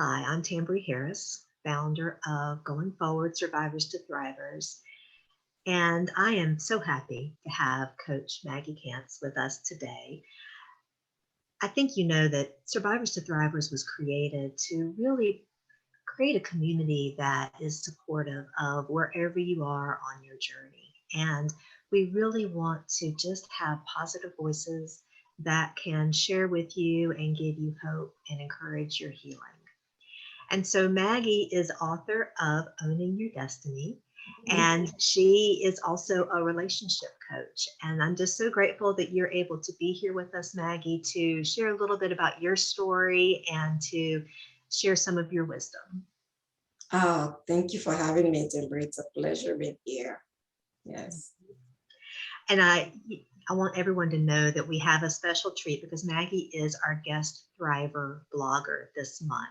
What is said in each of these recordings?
Hi, I'm Tambry Harris, founder of Going Forward Survivors to Thrivers, and I am so happy to have Coach Maggie Kantz with us today. I think you know that Survivors to Thrivers was created to really create a community that is supportive of wherever you are on your journey. And we really want to just have positive voices that can share with you and give you hope and encourage your healing. And so Maggie is author of Owning Your Destiny, and she is also a relationship coach. And I'm just so grateful that you're able to be here with us, Maggie, to share a little bit about your story and to share some of your wisdom. Oh, thank you for having me, Timber. It's a pleasure being here. Yes. And I want everyone to know that we have a special treat because Maggie is our guest thriver blogger this month.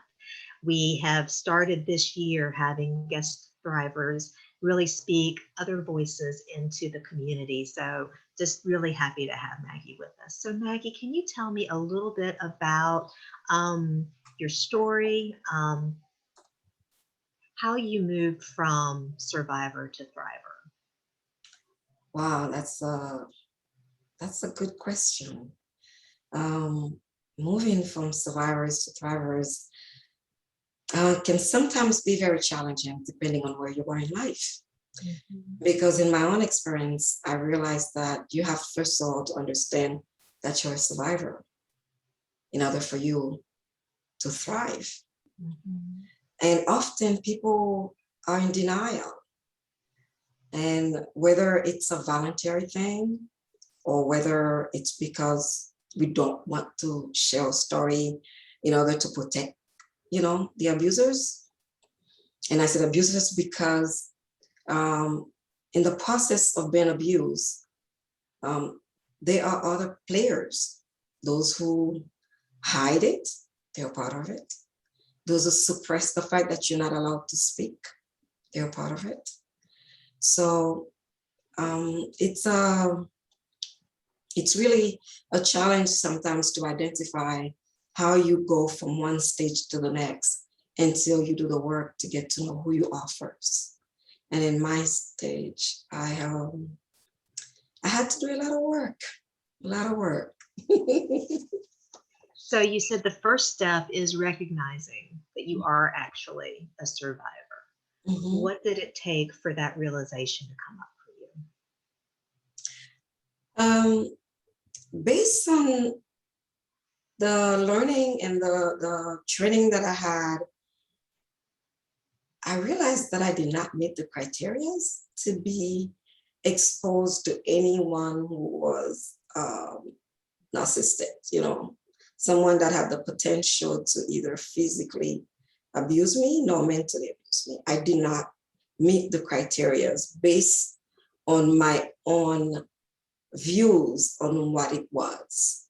We have started this year having guest thrivers really speak other voices into the community. So just really happy to have Maggie with us. So Maggie, can you tell me a little bit about your story, how you moved from survivor to thriver? Wow, that's a good question. Um, Moving from survivors to thrivers can sometimes be very challenging depending on where you are in life. Mhm. Because in my own experience, I realized that you have first of all to understand that you're a survivor in order for you to thrive. Mhm. And often people are in denial. And whether it's a voluntary thing or whether it's because we don't want to share a story in order to protect, the abusers. And I said abusers because in the process of being abused, um, there are other players, those who hide it, they're part of it. Those who suppress the fact that you're not allowed to speak, they're part of it. So it's really a challenge sometimes to identify how you go from one stage to the next until you do the work to get to know who you are first. And in my stage, I had to do a lot of work, a lot of work. So you said the first step is recognizing that you are actually a survivor. Mhm. What did it take for that realization to come up for you? um, Based on the learning and the training that I had, I realized that I did not meet the criteria to be exposed to anyone who was narcissistic, someone that had the potential to either physically abuse me nor mentally abuse me. I did not meet the criteria based on my own views on what it was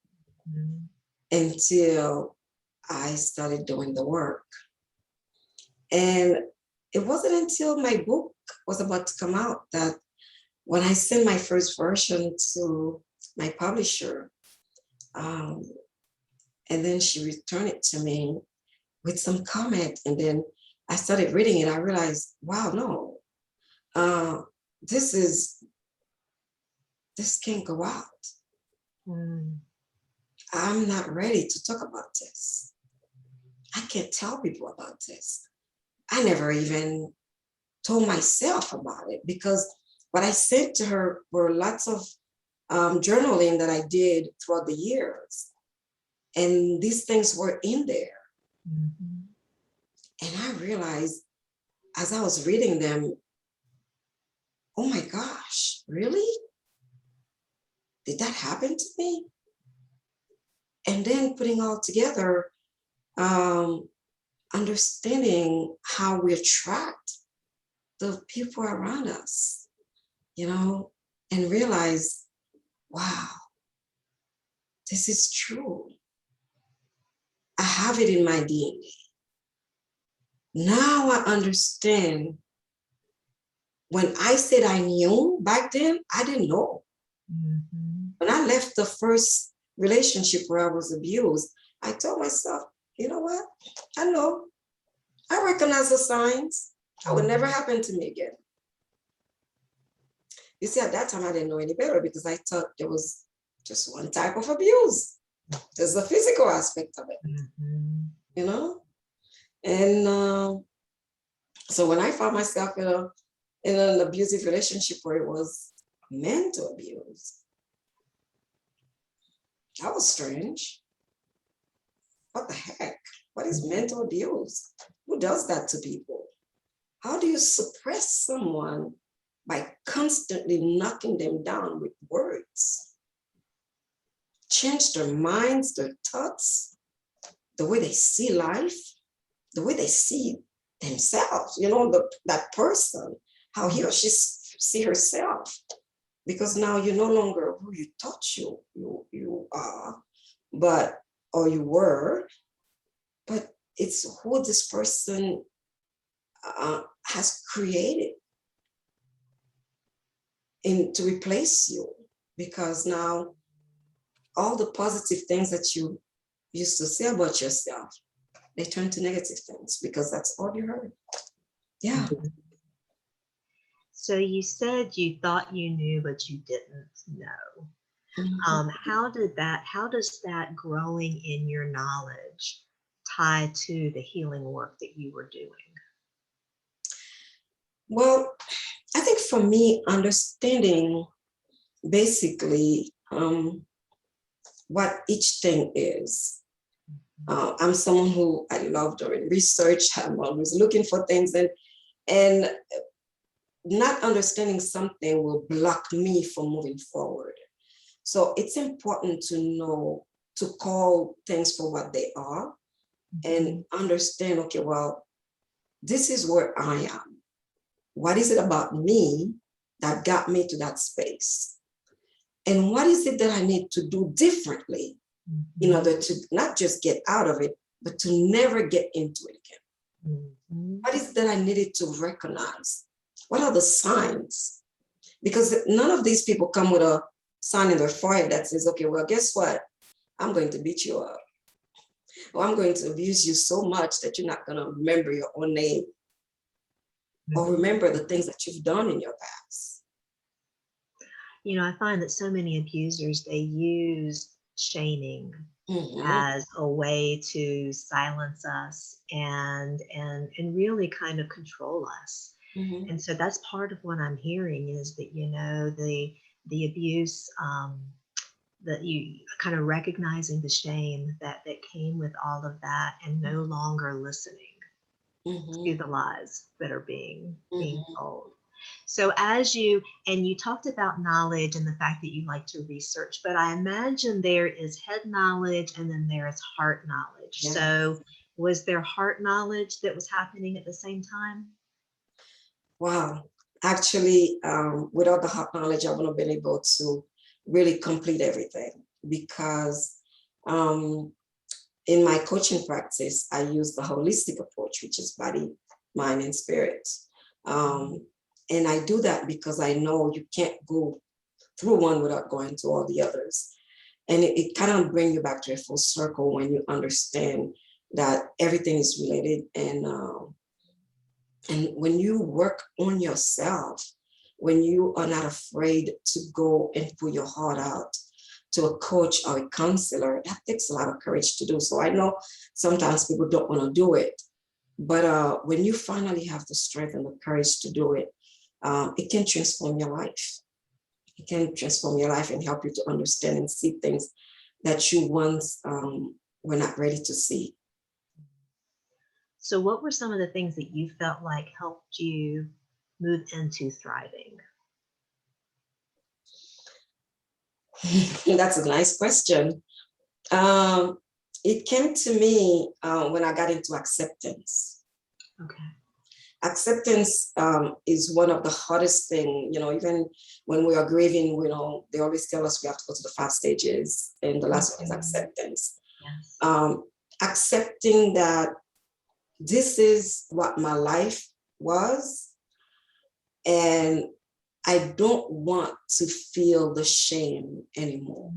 Mhm. until I started doing the work. And it wasn't until my book was about to come out that when I sent my first version to my publisher, um, and then she returned it to me with some comment, and then I started reading it. I realized, wow, no, uh, this is this can't go out. Mm. I'm not ready to talk about this. I can't tell people about this. I never even told myself about it because what I said to her were lots of journaling that I did throughout the years. And these things were in there. Mhm. And I realized as I was reading them, oh my gosh, really? Did that happen to me? And then putting all together, um, understanding how we attract the people around us, and realize, wow, this is true. I have it in my DNA. Now I understand. When I said I knew back then, I didn't know. Mhm. When I left the first relationship where I was abused, I told myself, you know what? I know. I recognize the signs. That would never happen to me again. You see, at that time, I didn't know any better because I thought there was just one type of abuse. There's the physical aspect of it, you know? And so when I found myself in an abusive relationship where it was mental abuse, that was strange. What the heck? What is mental abuse? Who does that to people? How do you suppress someone by constantly knocking them down with words? Change their minds, their thoughts, the way they see life, the way they see themselves, that person, how he or she see herself. Because now you're no longer who you thought you are, or you were, but it's who this person has created to replace you. Because now all the positive things that you used to say about yourself, they turn to negative things because that's all you heard. Yeah. So you said you thought you knew, but you didn't know. How does that growing in your knowledge tie to the healing work that you were doing? Well, I think for me, understanding basically what each thing is. I'm someone who I love doing research. I'm always looking for things, and not understanding something will block me from moving forward. So it's important to know, to call things for what they are and understand, okay, well, this is where I am. What is it about me that got me to that space? And what is it that I need to do differently in order to not just get out of it, but to never get into it again? What is it that I needed to recognize? What are the signs? Because none of these people come with a sign in their forehead that says, okay, well, guess what? I'm going to beat you up. Or I'm going to abuse you so much that you're not going to remember your own name or remember the things that you've done in your past. I find that so many abusers, they use shaming as a way to silence us and really kind of control us. And so that's part of what I'm hearing is that, the abuse, that you kind of recognizing the shame that came with all of that and no longer listening to the lies that are being told. So you talked about knowledge and the fact that you like to research, but I imagine there is head knowledge and then there is heart knowledge. Yes. So was there heart knowledge that was happening at the same time? Wow. Actually, without the heart knowledge, I wouldn't have been able to really complete everything because in my coaching practice, I use the holistic approach, which is body, mind, and spirit. And I do that because I know you can't go through one without going to all the others. And it kind of brings you back to a full circle when you understand that everything is related. And when you work on yourself, when you are not afraid to go and put your heart out to a coach or a counselor, that takes a lot of courage to do. So I know sometimes people don't want to do it, but when you finally have the strength and the courage to do it, it can transform your life. It can transform your life and help you to understand and see things that you once were not ready to see. So what were some of the things that you felt like helped you move into thriving? That's a nice question. It came to me when I got into acceptance. Okay. Acceptance is one of the hardest things, even when we are grieving, they always tell us we have to go to the 5 stages, and the last one is acceptance. Yes. Accepting that this is what my life was, and I don't want to feel the shame anymore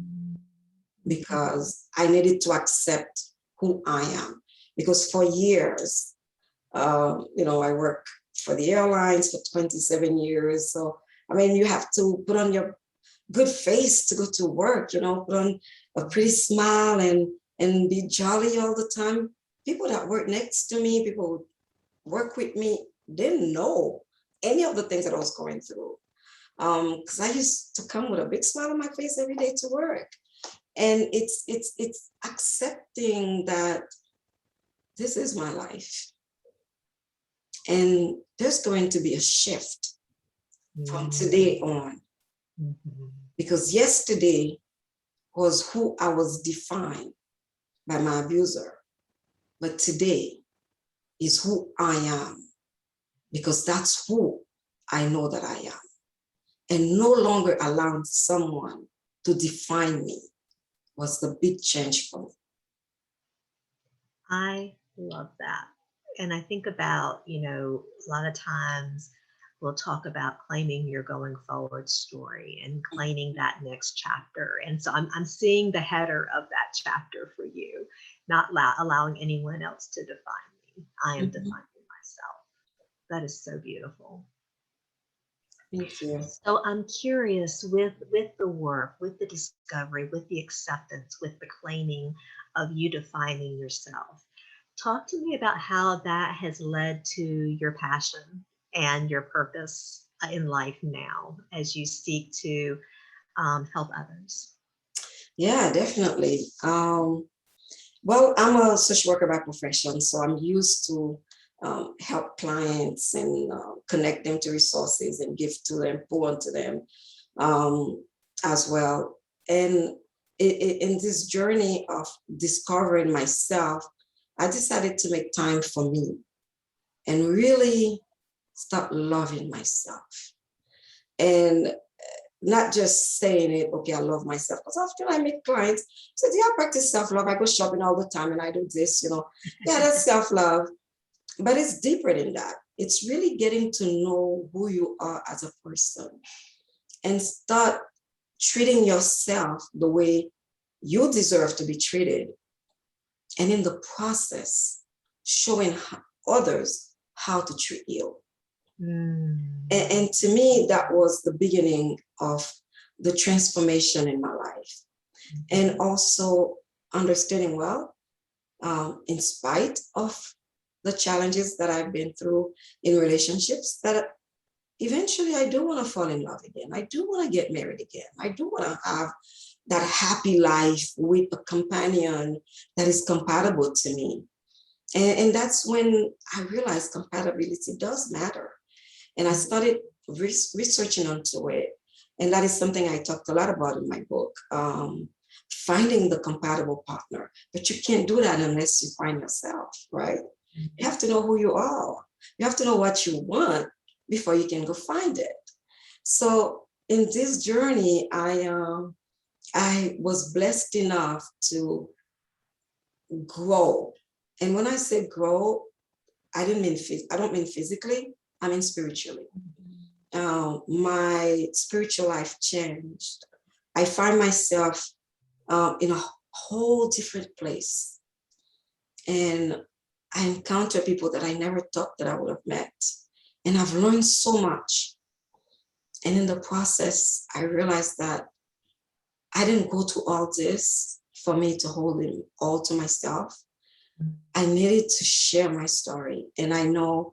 because I needed to accept who I am. Because for years, I work for the airlines for 27 years. So, I mean, you have to put on your good face to go to work, put on a pretty smile and be jolly all the time. People that work next to me, people who work with me, didn't know any of the things that I was going through. Because I used to come with a big smile on my face every day to work. And it's accepting that this is my life. And there's going to be a shift from today on. Because yesterday was who I was defined by my abuser. But today is who I am, because that's who I know that I am. And no longer allowing someone to define me was the big change for me. I love that. And I think about, a lot of times we'll talk about claiming your going forward story and claiming that next chapter. And so I'm seeing the header of that chapter for you, not allowing anyone else to define me. I am defining myself. That is so beautiful. Thank you. So I'm curious with the work, with the discovery, with the acceptance, with the claiming of you defining yourself. Talk to me about how that has led to your passion and your purpose in life now as you seek to help others. Yeah, definitely. Well, I'm a social worker by profession, so I'm used to help clients and connect them to resources and give to them, pour into them as well. And in this journey of discovering myself, I decided to make time for me and really start loving myself. And not just saying it, okay, I love myself. Because often I meet clients, say, yeah, I practice self-love. I go shopping all the time and I do this, Yeah, that's self-love. But it's deeper than that. It's really getting to know who you are as a person and start treating yourself the way you deserve to be treated. And in the process, showing others how to treat you. And to me, that was the beginning of the transformation in my life. And also understanding, well, in spite of the challenges that I've been through in relationships, that eventually I do want to fall in love again. I do want to get married again. I do want to have that happy life with a companion that is compatible to me. And that's when I realized compatibility does matter. And I started researching onto it. And that is something I talked a lot about in my book, finding the compatible partner. But you can't do that unless you find yourself, right? You have to know who you are. You have to know what you want before you can go find it. So in this journey, I was blessed enough to grow. And when I say grow, I don't mean physically, I mean spiritually. My spiritual life changed. I find myself in a whole different place. And I encounter people that I never thought that I would have met. And I've learned so much. And in the process, I realized that I didn't go to all this for me to hold it all to myself. I needed to share my story. And I know,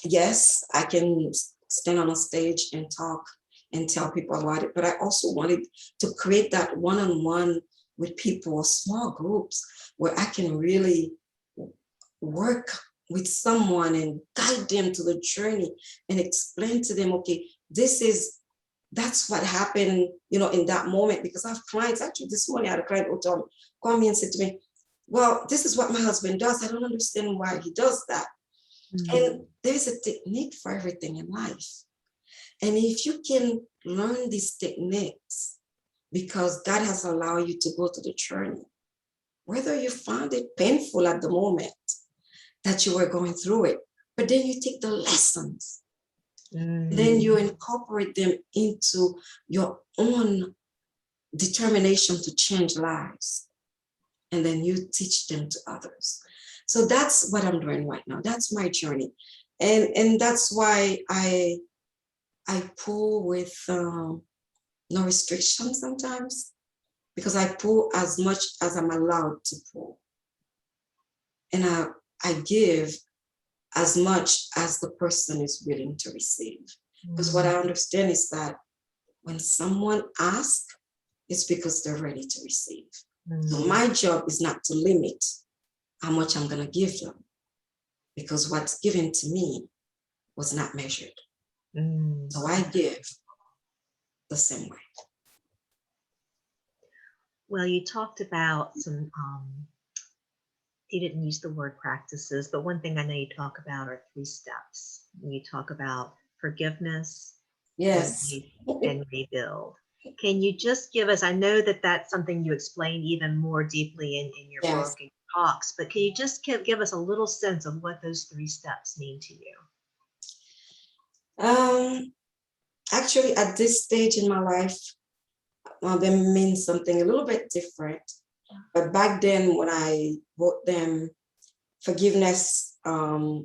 yes, I can stand on a stage and talk and tell people about it, but I also wanted to create that one-on-one with people, small groups, where I can really work with someone and guide them to the journey and explain to them, okay, that's what happened, in that moment. Because I have clients, actually this morning I had a client who called me and said to me, well, this is what my husband does. I don't understand why he does that. And there's a technique for everything in life. And if you can learn these techniques, because God has allowed you to go to the journey, whether you found it painful at the moment that you were going through it, but then you take the lessons, then you incorporate them into your own determination to change lives. And then you teach them to others. So that's what I'm doing right now. That's my journey. And that's why I pull with no restrictions sometimes, because I pull as much as I'm allowed to pull. And I give as much as the person is willing to receive. Because what I understand is that when someone asks, it's because they're ready to receive. So my job is not to limit how much I'm going to give them, because what's given to me was not measured. So I give the same way. Well, you talked about some, you didn't use the word practices, but one thing I know you talk about are 3 steps. You talk about forgiveness, Yes. and rebuild. Can you just give us, I know that that's something you explain even more deeply in your Yes. book and talks, but can you just give us a little sense of what those 3 steps mean to you? Actually, at this stage in my life, they mean something a little bit different. But back then, when I wrote them, forgiveness to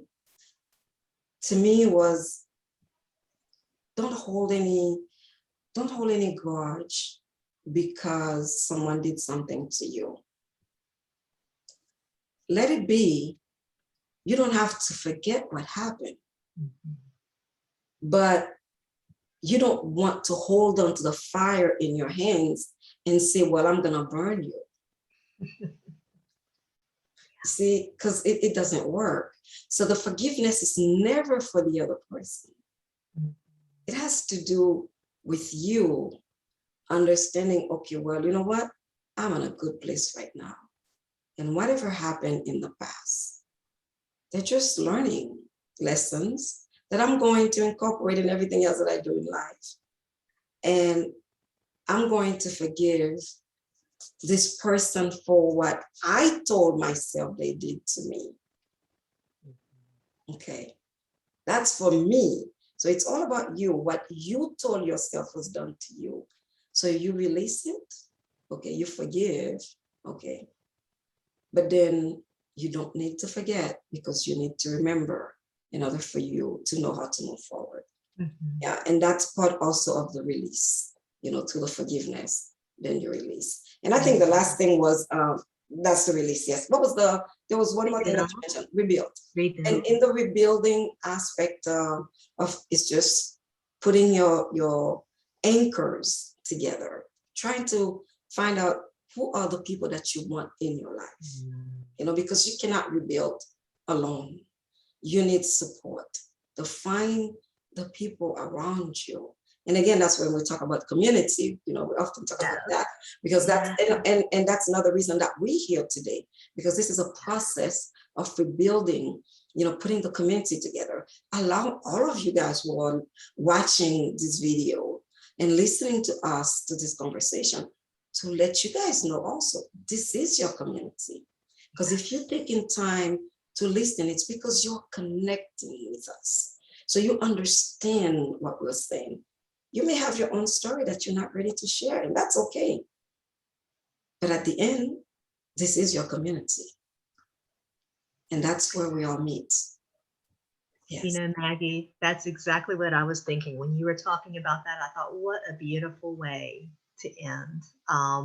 me was don't hold any grudge because someone did something to you. Let it be. You don't have to forget what happened, but you don't want to hold on to the fire in your hands and say, well, I'm going to burn you. See, because it doesn't work. So the forgiveness is never for the other person. It has to do with you understanding, okay, well, you know what? I'm in a good place right now. And whatever happened in the past, they're just learning lessons that I'm going to incorporate in everything else that I do in life. And I'm going to forgive this person for what I told myself they did to me. Okay, that's for me. So it's all about you, what you told yourself was done to you. So you release it, okay, you forgive, okay. But then you don't need to forget, because you need to remember in order for you to know how to move forward. Yeah, and that's part also of the release, to the forgiveness, then you release. And I think the last thing was, that's the release, yes. There was one more thing that you mentioned, rebuild. And in the rebuilding aspect of it's just putting your anchors together, trying to find out who are the people that you want in your life, because you cannot rebuild alone. You need support to find the people around you. And again, that's when we talk about community, we often talk about that, because that's, and that's another reason that we're here today, because this is a process of rebuilding, putting the community together. Allow all of you guys who are watching this video and listening to us, to this conversation, to let you guys know also, this is your community. Because if you're taking time to listen, it's because you're connecting with us. So you understand what we're saying. You may have your own story that you're not ready to share, and that's okay. But at the end, this is your community. And that's where we all meet. Yes. Maggie, that's exactly what I was thinking. When you were talking about that, I thought, what a beautiful way to end,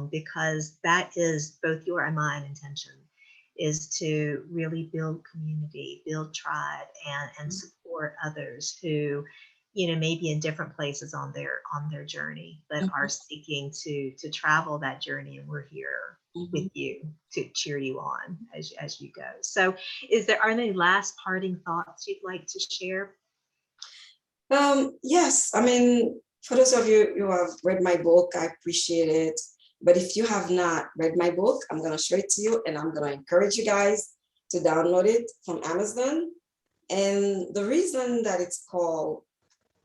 because that is both your and mine intention, is to really build community, build tribe, and support others who, may be in different places on their journey, but are seeking to travel that journey, and we're here with you to cheer you on as you go. So are there any last parting thoughts you'd like to share? Yes, I mean, for those of you who have read my book, I appreciate it. But if you have not read my book, I'm going to show it to you, and I'm going to encourage you guys to download it from Amazon. And the reason that it's called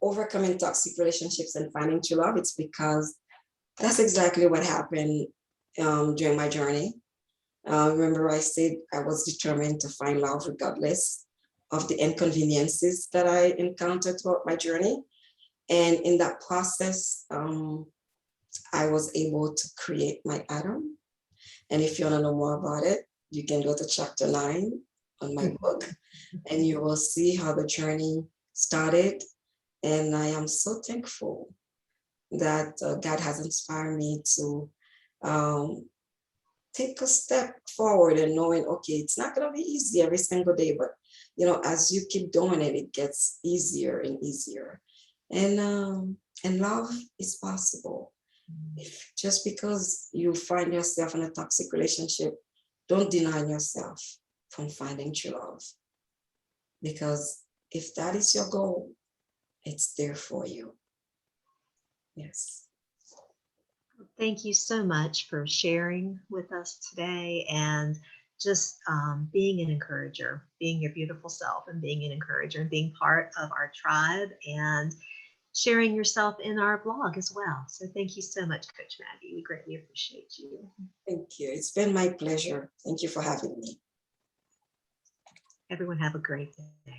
Overcoming Toxic Relationships and Finding True Love, it's because that's exactly what happened during my journey. Remember, I said I was determined to find love regardless of the inconveniences that I encountered throughout my journey. And in that process, I was able to create my Adam. And if you want to know more about it, you can go to chapter 9 on my book, and you will see how the journey started. And I am so thankful that God has inspired me to um, take a step forward and knowing, okay, it's not going to be easy every single day, but as you keep doing it, it gets easier and easier. And love is possible. If just because you find yourself in a toxic relationship, don't deny yourself from finding true love. Because if that is your goal, it's there for you. Yes. Thank you so much for sharing with us today and just being an encourager, being your beautiful self and being an encourager and being part of our tribe and sharing yourself in our blog as well. So thank you so much, Coach Maggie. We greatly appreciate you. Thank you. It's been my pleasure. Thank you for having me. Everyone have a great day.